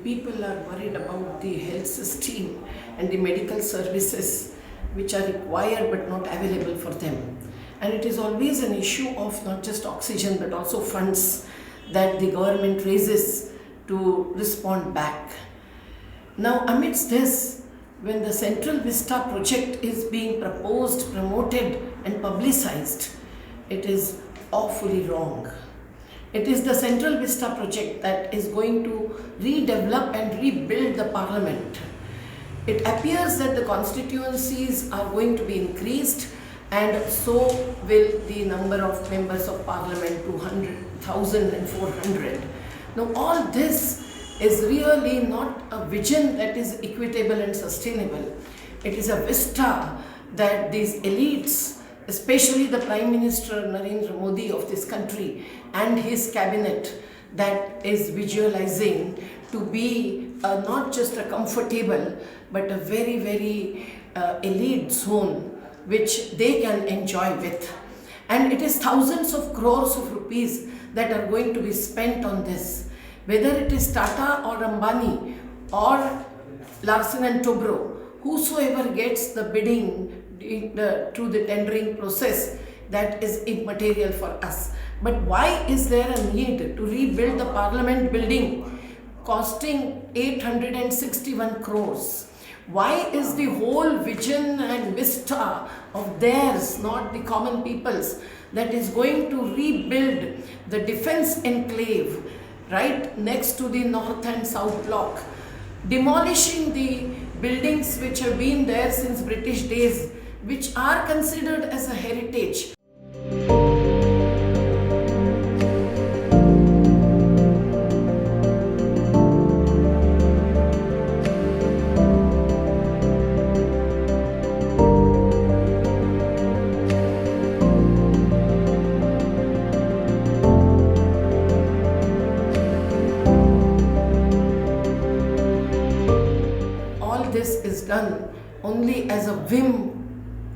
people are worried about the health system and the medical services which are required but not available for them. And it is always an issue of not just oxygen but also funds that the government raises to respond back. Now, amidst this, when the Central Vista project is being proposed, promoted and publicized, it is awfully wrong. It is the Central Vista project that is going to redevelop and rebuild the parliament. It appears that the constituencies are going to be increased, and so will the number of members of parliament to 1,400. Now, all this is really not a vision that is equitable and sustainable. It is a vista that these elites, especially the Prime Minister Narendra Modi of this country and his cabinet, that is visualizing to be not just a comfortable but a very, very elite zone which they can enjoy with. And it is thousands of crores of rupees that are going to be spent on this. Whether it is Tata or Ambani or Larsen and Toubro, whosoever gets the bidding through the tendering process, that is immaterial for us. But why is there a need to rebuild the parliament building costing 861 crores? Why is the whole vision and vista of theirs, not the common people's, that is going to rebuild the defense enclave right next to the north and south block, demolishing the buildings which have been there since British days, which are considered as a heritage? This is done only as a whim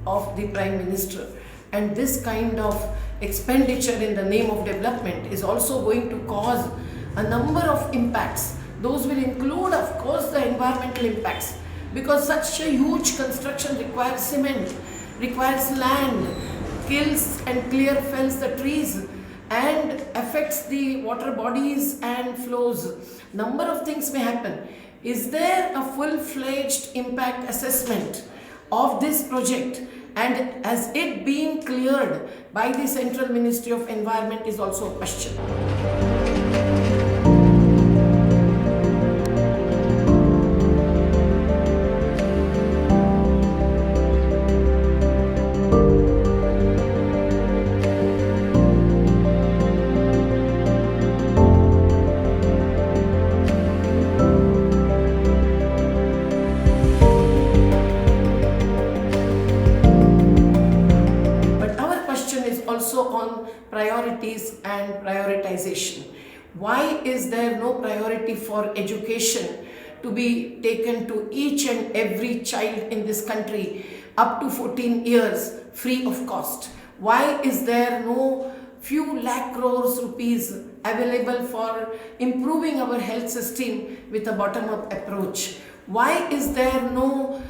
of the Prime Minister, and this kind of expenditure in the name of development is also going to cause a number of impacts. Those will include, of course, the environmental impacts, because such a huge construction requires cement, requires land, kills and clear fells the trees and affects the water bodies and flows. Number of things may happen. Is there a full-fledged impact assessment of this project, and has it been cleared by the Central Ministry of Environment is also a question. Also on priorities and prioritization. Why is there no priority for education to be taken to each and every child in this country up to 14 years free of cost? Why is there no few lakh crores rupees available for improving our health system with a bottom-up approach? Why is there no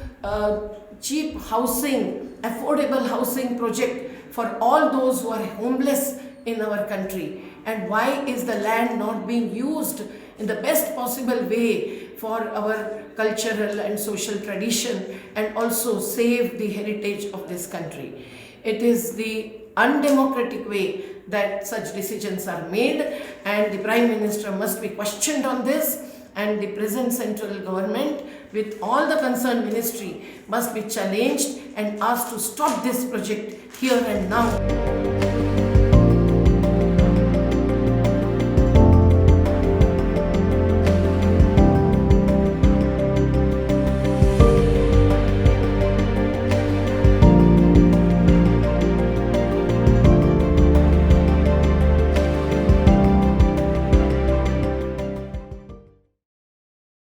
cheap housing, affordable housing project for all those who are homeless in our country? And why is the land not being used in the best possible way for our cultural and social tradition and also save the heritage of this country? It is the undemocratic way that such decisions are made, and the Prime Minister must be questioned on this, and the present central government with all the concerned ministry must be challenged and asked to stop this project here and now.